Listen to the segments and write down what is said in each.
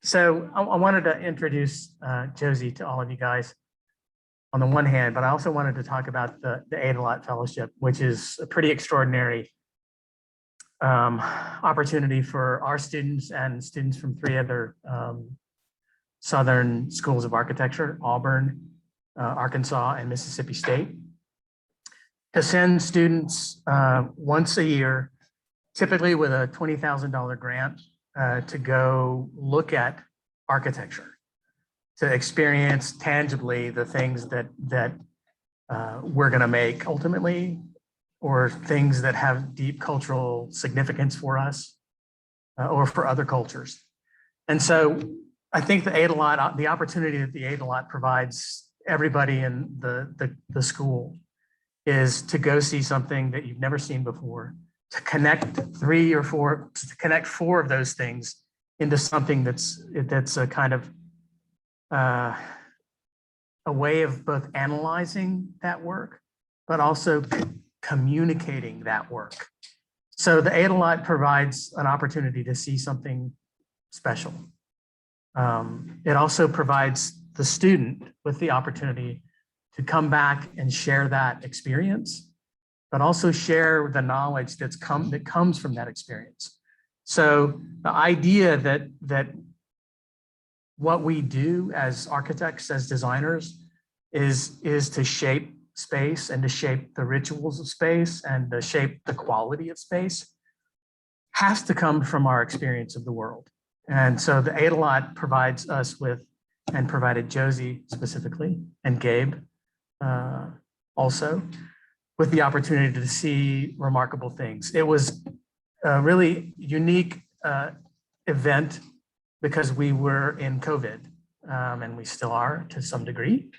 So I wanted to introduce Josie to all of you guys on the one hand, but I also wanted to talk about the Aydelott Fellowship, which is a pretty extraordinary opportunity for our students and students from 3 other Southern schools of architecture, Auburn, Arkansas, and Mississippi State, to send students once a year, typically with a $20,000 grant, to go look at architecture, to experience tangibly the things that we're going to make ultimately, or things that have deep cultural significance for us or for other cultures. And so I think the opportunity that the Aydelott provides everybody in the school is to go see something that you've never seen before, to connect 4 of those things into something that's a kind of a way of both analyzing that work, but also communicating that work. So the Aydelott provides an opportunity to see something special. It also provides the student with the opportunity to come back and share that experience, but also share the knowledge that comes from that experience. So the idea that what we do as architects, as designers, is to shape space and to shape the rituals of space and to shape the quality of space has to come from our experience of the world. And so the Aydelott provides us with, and provided Josie specifically, and Gabe also, with the opportunity to see remarkable things. It was a really unique event because we were in COVID, and we still are to some degree.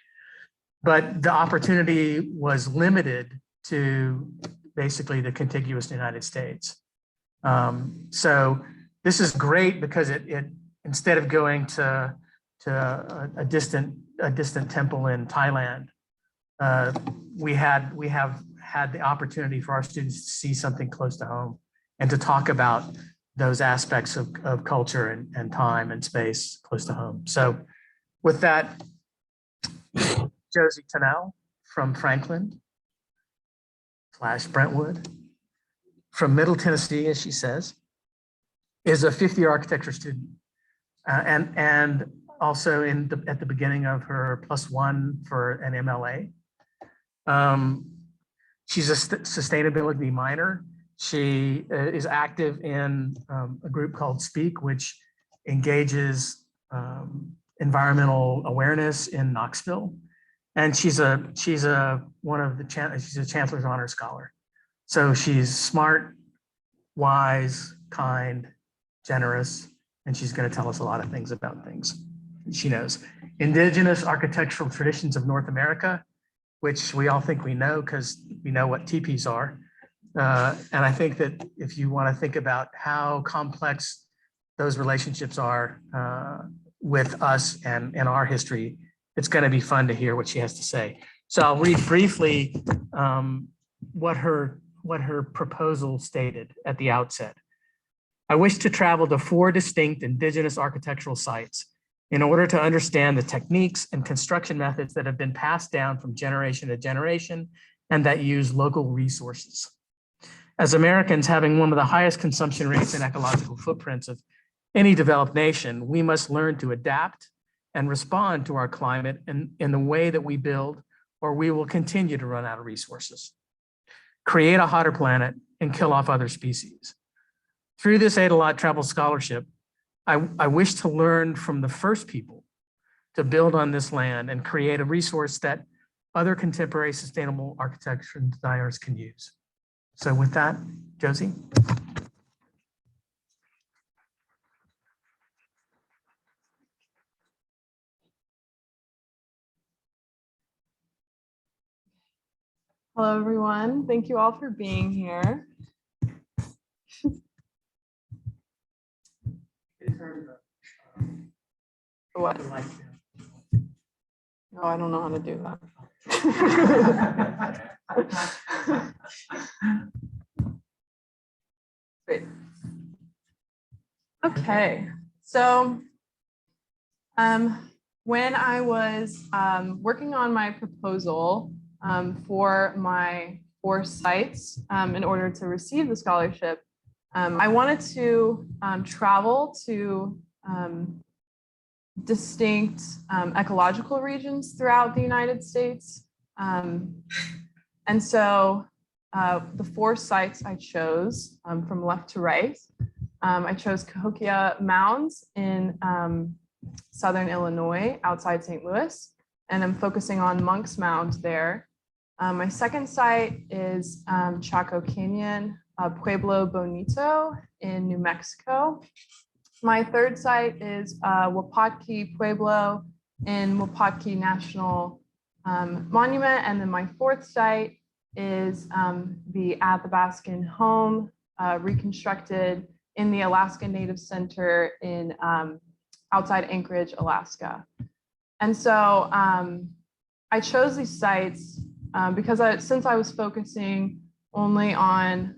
But the opportunity was limited to basically the contiguous United States. So this is great because it instead of going to a distant temple in Thailand, we have had the opportunity for our students to see something close to home and to talk about those aspects of culture and time and space close to home. So with that, Josie Tennell from Franklin / Brentwood, from Middle Tennessee, as she says, is a 5th-year architecture student, and also at the beginning of her +1 for an MLA. She's a sustainability minor. She is active in a group called Speak, which engages environmental awareness in Knoxville. And she's a Chancellor's Honor Scholar. So she's smart, wise, kind, generous, and she's going to tell us a lot of things about things she knows. Indigenous architectural traditions of North America, which we all think we know because we know what teepees are. And I think that if you want to think about how complex those relationships are with us and our history, it's going to be fun to hear what she has to say. So I'll read briefly what her proposal stated at the outset. I wish to travel to 4 distinct Indigenous architectural sites in order to understand the techniques and construction methods that have been passed down from generation to generation and that use local resources. As Americans having one of the highest consumption rates and ecological footprints of any developed nation, we must learn to adapt and respond to our climate in the way that we build, or we will continue to run out of resources, create a hotter planet, and kill off other species. Through this Aydelott Travel Scholarship, I wish to learn from the first people to build on this land and create a resource that other contemporary sustainable architecture and designers can use. So with that, Josie. Hello, everyone. Thank you all for being here. What? No, I don't know how to do that. Great. Okay, so When I was working on my proposal for my 4 sites in order to receive the scholarship, I wanted to travel to distinct ecological regions throughout the United States. And so the 4 sites I chose from left to right, I chose Cahokia Mounds in Southern Illinois, outside St. Louis, and I'm focusing on Monks Mound there. My second site is Chaco Canyon, Pueblo Bonito in New Mexico. My third site is Wupatki Pueblo in Wupatki National Monument. And then my 4th site is the Athabascan home reconstructed in the Alaska Native Center in outside Anchorage, Alaska. And so I chose these sites because since I was focusing only on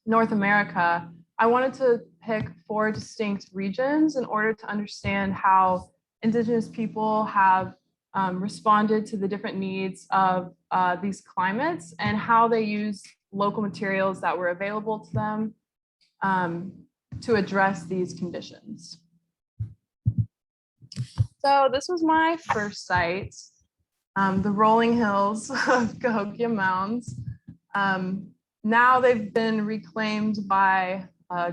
North America, I wanted to pick 4 distinct regions in order to understand how Indigenous people have responded to the different needs of these climates and how they use local materials that were available to them to address these conditions. So this was my first site, the rolling hills of Cahokia Mounds. Now they've been reclaimed by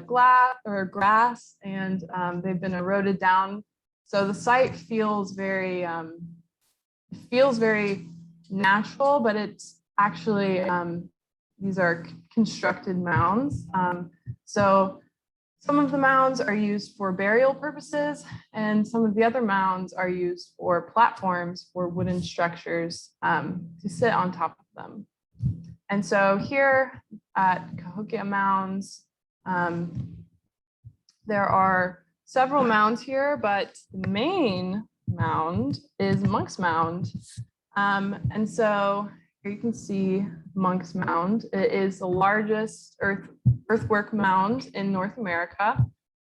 grass, and they've been eroded down. So the site feels very natural, but it's actually, these are constructed mounds. So some of the mounds are used for burial purposes, and some of the other mounds are used for platforms for wooden structures to sit on top of them. And so here at Cahokia Mounds, there are several mounds here, but the main mound is Monks Mound. And so here you can see Monks Mound. It is the largest earthwork mound in North America.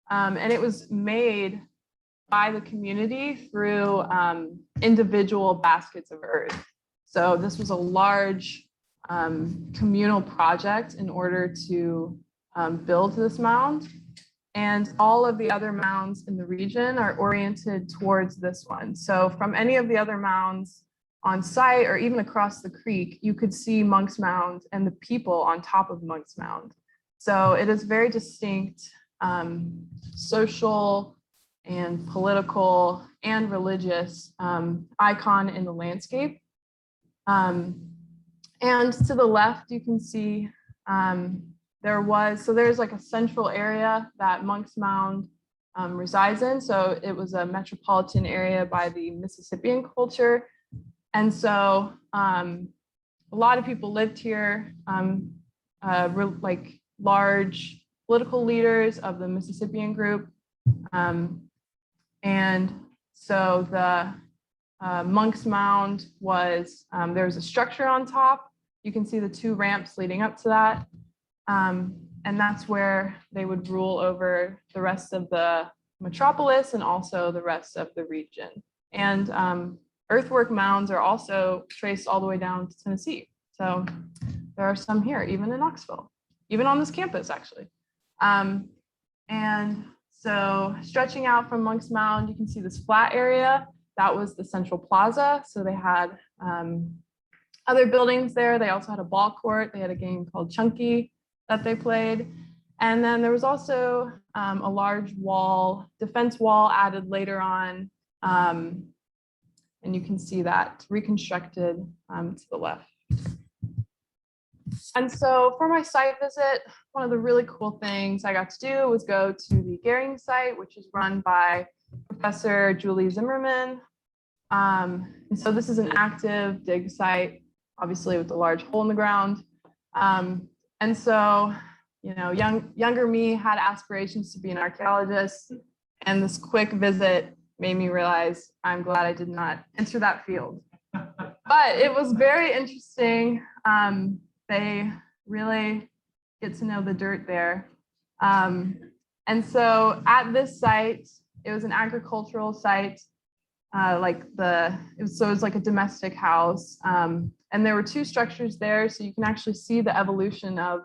And it was made by the community through individual baskets of earth. So this was a large communal project in order to build this mound. And all of the other mounds in the region are oriented towards this one. So from any of the other mounds on site or even across the creek, you could see Monks Mound and the people on top of Monks Mound. So it is very distinct social and political and religious icon in the landscape. And to the left, you can see there's like a central area that Monks Mound resides in. So it was a metropolitan area by the Mississippian culture. And so a lot of people lived here, like large political leaders of the Mississippian group. And so the Monks Mound was, there was a structure on top. You can see the 2 ramps leading up to that. And that's where they would rule over the rest of the metropolis and also the rest of the region. And earthwork mounds are also traced all the way down to Tennessee. So there are some here, even in Knoxville, even on this campus, actually. And so stretching out from Monks Mound, you can see this flat area. That was the central plaza. So they had other buildings there. They also had a ball court. They had a game called Chunky that they played. And then there was also a large defense wall added later on. And you can see that reconstructed to the left. And so for my site visit, one of the really cool things I got to do was go to the Gehring site, which is run by Professor Julie Zimmerman. And so this is an active dig site, obviously with a large hole in the ground. And so, you know, younger me had aspirations to be an archaeologist, and this quick visit made me realize I'm glad I did not enter that field. But it was very interesting. They really get to know the dirt there. And so at this site, It was an agricultural site, so it was like a domestic house. And there were two structures there, so you can actually see the evolution of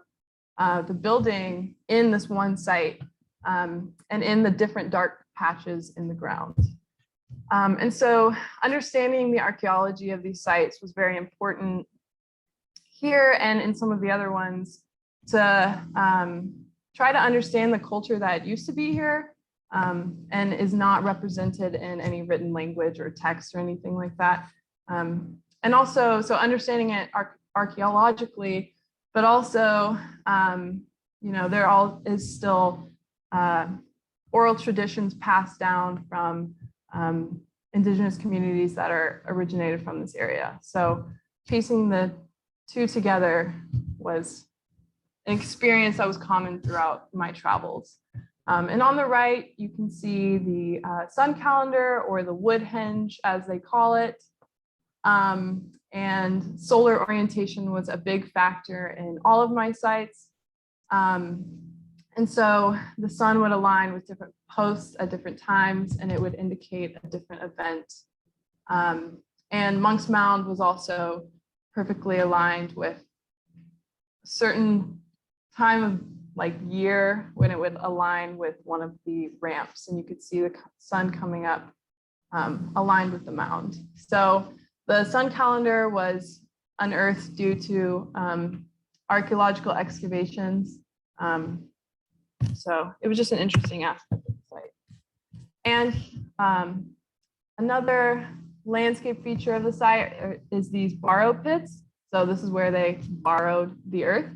the building in this one site, and in the different dark patches in the ground. And so understanding the archaeology of these sites was very important here and in some of the other ones to try to understand the culture that used to be here, and is not represented in any written language or text or anything like that. And also, so understanding it archaeologically, but also, there all is still oral traditions passed down from Indigenous communities that are originated from this area. So piecing the two together was an experience that was common throughout my travels. And on the right, you can see the sun calendar, or the wood henge as they call it. And solar orientation was a big factor in all of my sites. And so the sun would align with different posts at different times, and it would indicate a different event. And Monks Mound was also perfectly aligned with a certain time of year when it would align with one of the ramps, and you could see the sun coming up aligned with the mound. So the sun calendar was unearthed due to archaeological excavations. So it was just an interesting aspect of the site. And another landscape feature of the site is these borrow pits. So this is where they borrowed the earth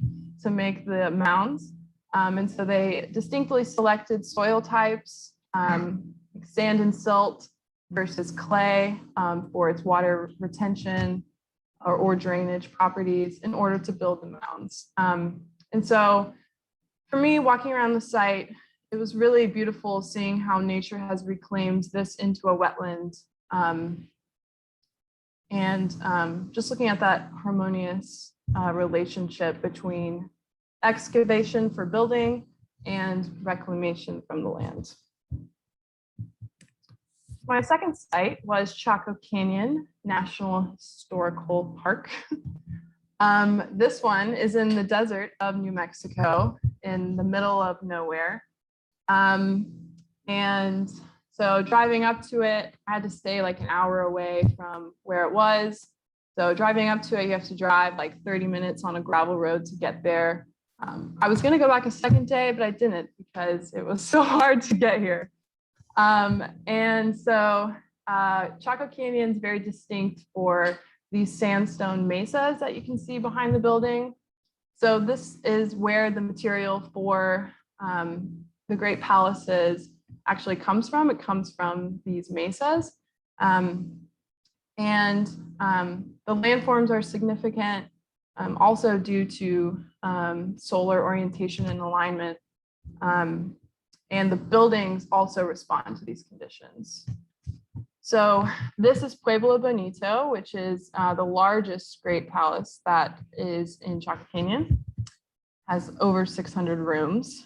to make the mounds. And so they distinctly selected soil types, sand and silt versus clay, for its water retention or drainage properties in order to build the mounds. And so for me, walking around the site, it was really beautiful seeing how nature has reclaimed this into a wetland. Just looking at that harmonious relationship between excavation for building and reclamation from the land. My second site was Chaco Canyon National Historical Park. This one is in the desert of New Mexico, in the middle of nowhere. And so driving up to it, I had to stay like an hour away from where it was. So driving up to it, you have to drive like 30 minutes on a gravel road to get there. I was going to go back a second day, but I didn't because it was so hard to get here. And so Chaco Canyon is very distinct for these sandstone mesas that you can see behind the building. So this is where the material for the Great Palaces actually comes from. It comes from these mesas. And the landforms are significant also due to solar orientation and alignment. And the buildings also respond to these conditions. So this is Pueblo Bonito, which is the largest Great Palace that is in Chaco Canyon. Has over 600 rooms.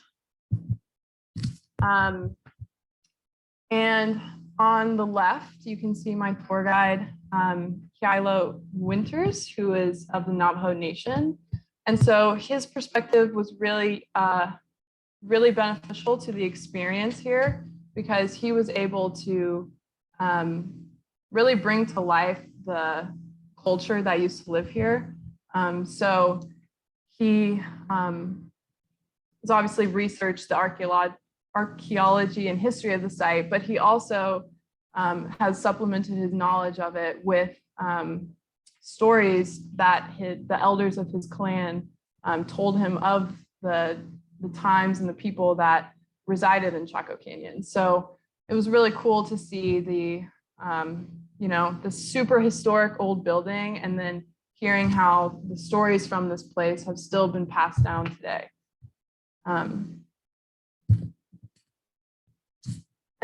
And on the left, you can see my tour guide, Aydelott Winters, who is of the Navajo Nation. And so his perspective was really, really beneficial to the experience here, because he was able to really bring to life the culture that used to live here. So he has obviously researched the archaeology and history of the site, but he also has supplemented his knowledge of it with stories that the elders of his clan told him of the times and the people that resided in Chaco Canyon. So it was really cool to see the super historic old building, and then hearing how the stories from this place have still been passed down today. And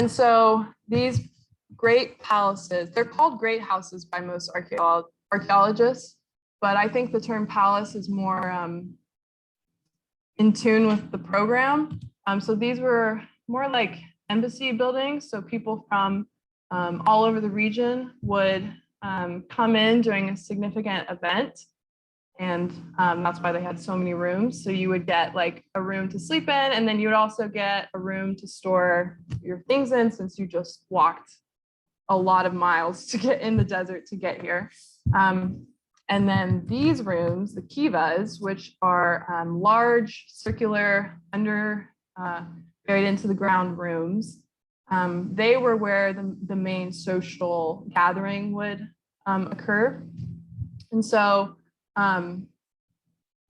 so these great palaces, they're called great houses by most archaeologists, but I think the term palace is more in tune with the program. So these were more like embassy buildings. So people from all over the region would come in during a significant event. And that's why they had so many rooms. So you would get like a room to sleep in, and then you would also get a room to store your things in, since you just walked a lot of miles to get in the desert to get here. And then these rooms, the kivas, which are large, circular, buried into the ground rooms, they were where the main social gathering would occur. And so,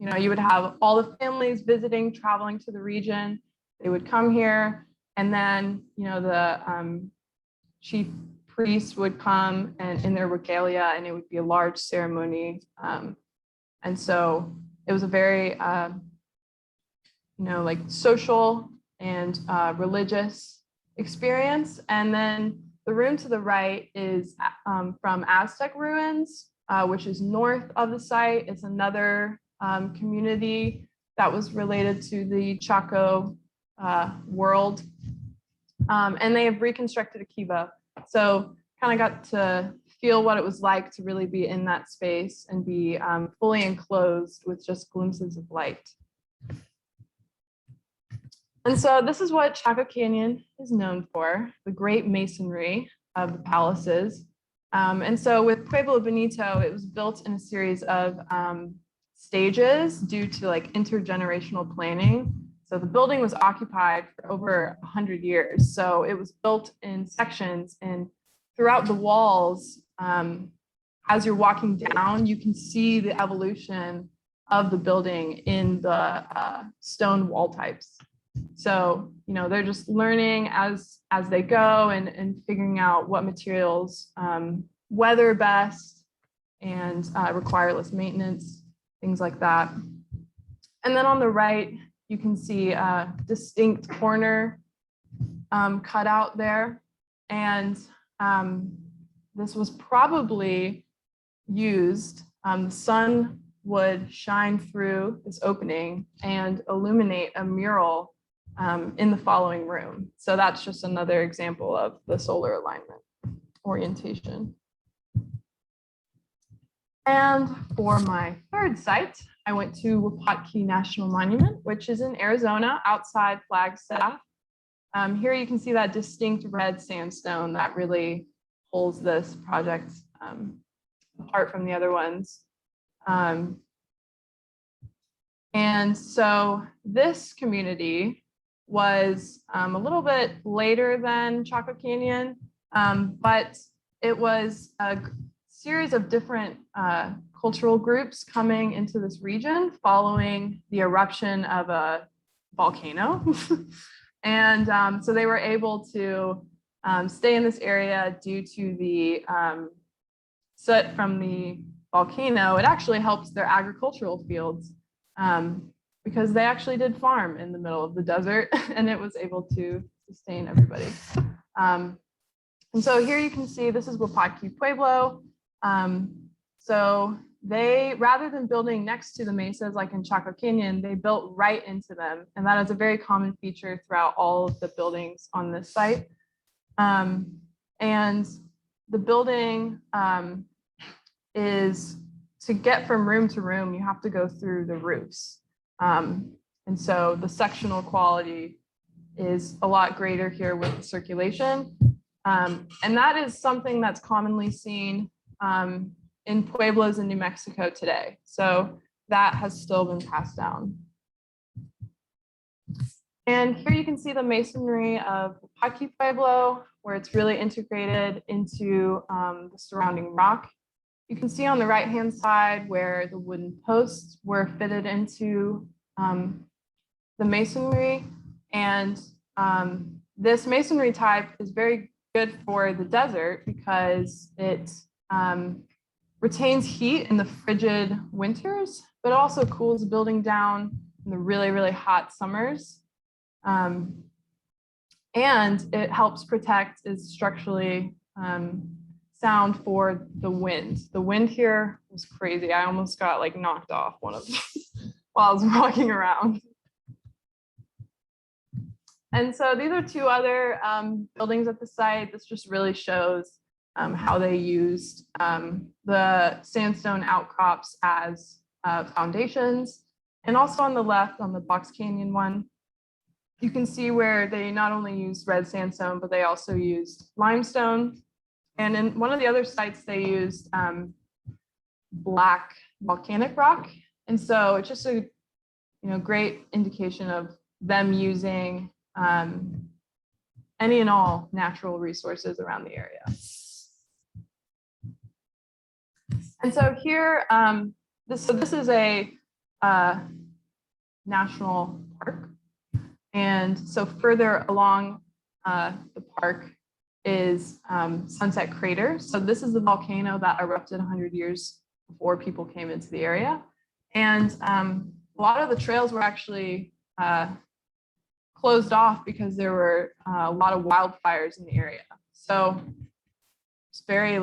you would have all the families visiting, traveling to the region. They would come here, and then, the chief priests would come and in their regalia, and it would be a large ceremony. And so it was a very, like social and religious experience. And then the room to the right is from Aztec ruins, which is north of the site. It's another community that was related to the Chaco world. And they have reconstructed a kiva. So kind of got to feel what it was like to really be in that space and be fully enclosed with just glimpses of light. And so this is what Chaco Canyon is known for, the great masonry of the palaces. And so with Pueblo Bonito, it was built in a series of stages due to like intergenerational planning. So the building was occupied for over 100 years. So it was built in sections, and throughout the walls, as you're walking down, you can see the evolution of the building in the stone wall types. So, they're just learning as they go and figuring out what materials weather best and require less maintenance, things like that. And then on the right, you can see a distinct corner cut out there. And this was probably used, the sun would shine through this opening and illuminate a mural in the following room. So that's just another example of the solar alignment orientation. And for my third site, I went to Wupatki National Monument, which is in Arizona, outside Flagstaff. Here you can see that distinct red sandstone that really pulls this project apart from the other ones. And so this community was a little bit later than Chaco Canyon, but it was a series of different cultural groups coming into this region following the eruption of a volcano. And so they were able to stay in this area due to the soot from the volcano. It actually helps their agricultural fields because they actually did farm in the middle of the desert, and it was able to sustain everybody. And so here you can see this is Wupatki Pueblo. So they, rather than building next to the mesas like in Chaco Canyon, they built right into them. And that is a very common feature throughout all of the buildings on this site. And the building is, to get from room to room, you have to go through the roofs. And so the sectional quality is a lot greater here with the circulation. And that is something that's commonly seen in pueblos in New Mexico today. So that has still been passed down. And here you can see the masonry of Wupatki Pueblo, where it's really integrated into the surrounding rock. You can see on the right-hand side where the wooden posts were fitted into the masonry. And this masonry type is very good for the desert because it retains heat in the frigid winters, but also cools the building down in the really, really hot summers. And it helps protect, is structurally sound for the wind. The wind here was crazy. I almost got like knocked off one of them while I was walking around. And so these are two other buildings at the site. This just really shows how they used the sandstone outcrops as foundations. And also on the left, on the Box Canyon one, you can see where they not only used red sandstone, but they also used limestone. And in one of the other sites, they used black volcanic rock. And so it's just a great indication of them using any and all natural resources around the area. And so here, this is a national park. And so further along the park is Sunset Crater. So this is the volcano that erupted 100 years before people came into the area. And a lot of the trails were actually closed off because there were a lot of wildfires in the area. So it's very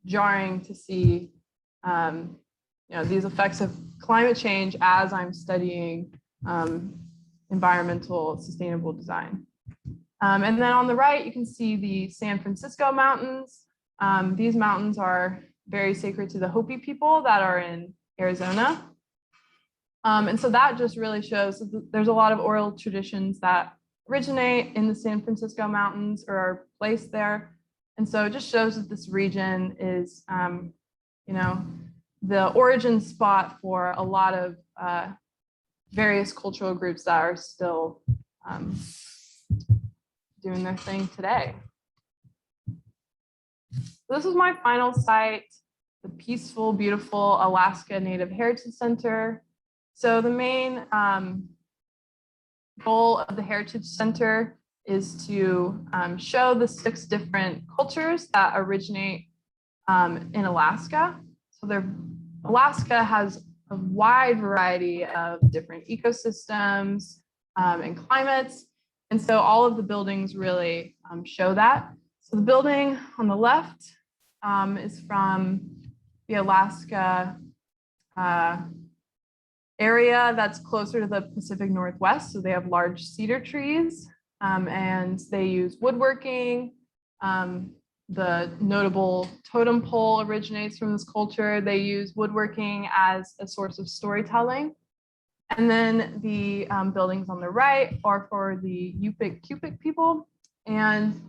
jarring to see these effects of climate change as I'm studying environmental sustainable design. And then on the right, you can see the San Francisco Mountains. These mountains are very sacred to the Hopi people that are in Arizona. And so that just really shows that there's a lot of oral traditions that originate in the San Francisco Mountains or are placed there. And so it just shows that this region is, the origin spot for a lot of various cultural groups that are still doing their thing today. This is my final site, the peaceful, beautiful Alaska Native Heritage Center. So the main goal of the Heritage Center is to show the 6 different cultures that originate in Alaska. So Alaska has a wide variety of different ecosystems and climates. And so all of the buildings really show that. So the building on the left is from the Alaska area that's closer to the Pacific Northwest. So they have large cedar trees and they use woodworking. The notable totem pole originates from this culture. They use woodworking as a source of storytelling. And then the buildings on the right are for the Wupatki people. And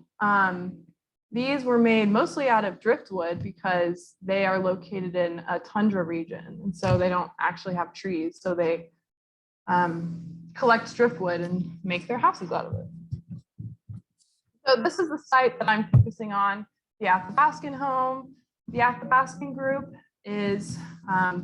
these were made mostly out of driftwood because they are located in a tundra region. And so they don't actually have trees. So they collect driftwood and make their houses out of it. So this is the site that I'm focusing on, the Athabascan home. The Athabascan group is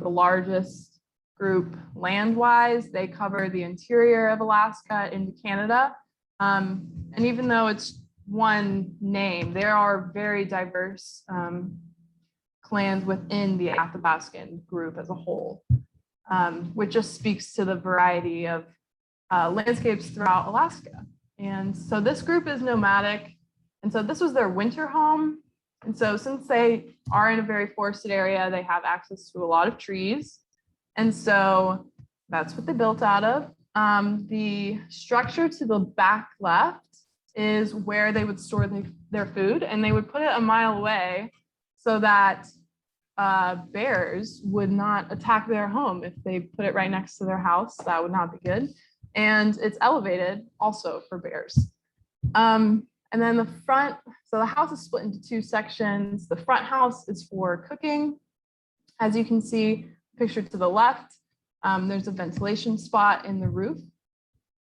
the largest group land-wise. They cover the interior of Alaska into Canada. And even though it's one name, there are very diverse clans within the Athabascan group as a whole, which just speaks to the variety of landscapes throughout Alaska. And so this group is nomadic. And so this was their winter home. And so since they are in a very forested area, they have access to a lot of trees. And so that's what they built out of. The structure to the back left is where they would store their food, and they would put it a mile away so that bears would not attack their home. If they put it right next to their house, that would not be good. And it's elevated also for bears. And then the front, so the house is split into 2 sections. The front house is for cooking. As you can see, pictured to the left, there's a ventilation spot in the roof.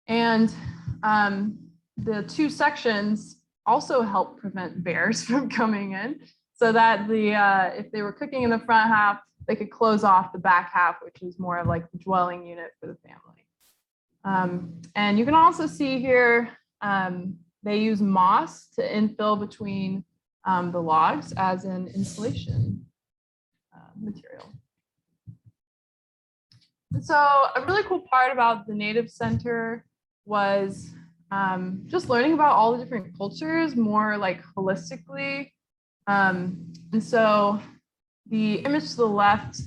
And the 2 sections also help prevent bears from coming in, so that if they were cooking in the front half, they could close off the back half, which is more of like the dwelling unit for the family. And you can also see here, they use moss to infill between the logs as an insulation material. And so a really cool part about the Native Center was just learning about all the different cultures more like holistically. And so the image to the left,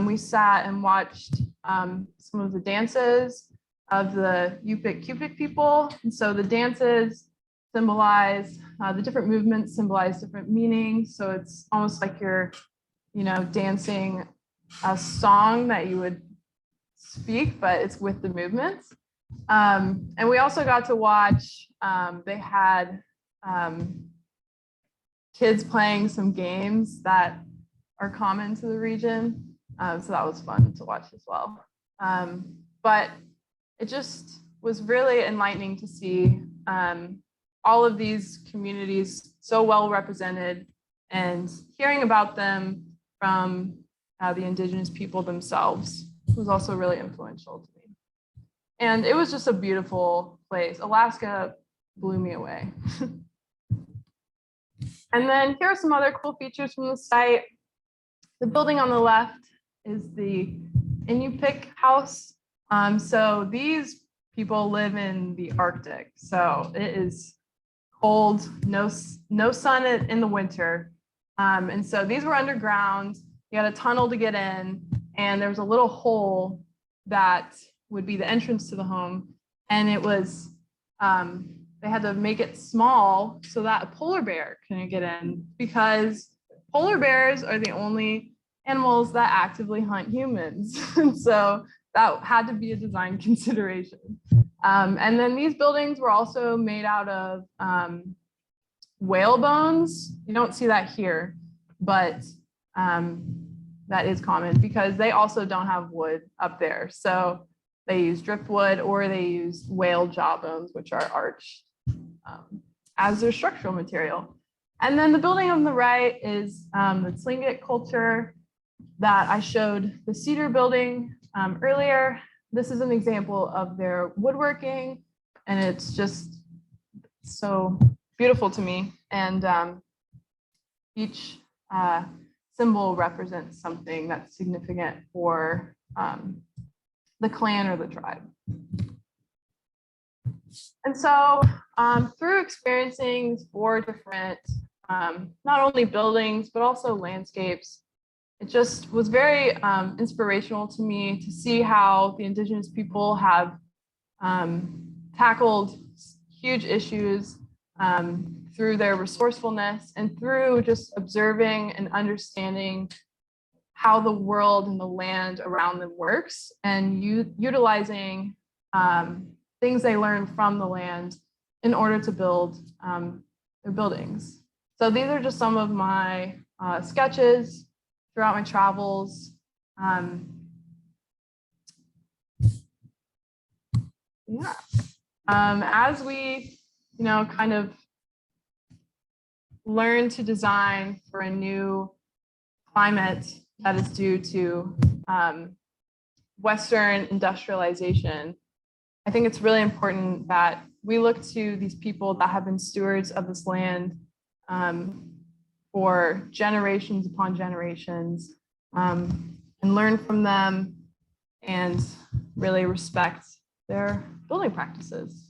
we sat and watched some of the dances of the Wupatki people. And so the dances symbolize, the different movements symbolize different meanings. So it's almost like you're, dancing a song that you would speak, but it's with the movements. And we also got to watch, they had kids playing some games that are common to the region. So that was fun to watch as well. But it just was really enlightening to see all of these communities so well represented and hearing about them from the Indigenous people themselves was also really influential to me. And it was just a beautiful place. Alaska blew me away. And then here are some other cool features from the site. The building on the left is the Inupiaq house. So these people live in the Arctic. So it is cold, no sun in the winter. And so these were underground. You had a tunnel to get in, and there was a little hole that would be the entrance to the home. And it was, they had to make it small so that a polar bear couldn't get in, because polar bears are the only animals that actively hunt humans. And so that had to be a design consideration. And then these buildings were also made out of whale bones. You don't see that here, but that is common because they also don't have wood up there. So they use driftwood, or they use whale jawbones, which are arched as their structural material. And then the building on the right is the Tlingit culture that I showed the cedar building earlier. This is an example of their woodworking, and it's just so beautiful to me. And each symbol represents something that's significant for the clan or the tribe. And so through experiencing 4 different, not only buildings, but also landscapes, it just was very inspirational to me to see how the Indigenous people have tackled huge issues through their resourcefulness and through just observing and understanding how the world and the land around them works, and utilizing things they learned from the land in order to build their buildings. So these are just some of my sketches throughout my travels. As we, kind of learn to design for a new climate that is due to Western industrialization, I think it's really important that we look to these people that have been stewards of this land for generations upon generations, and learn from them and really respect their building practices.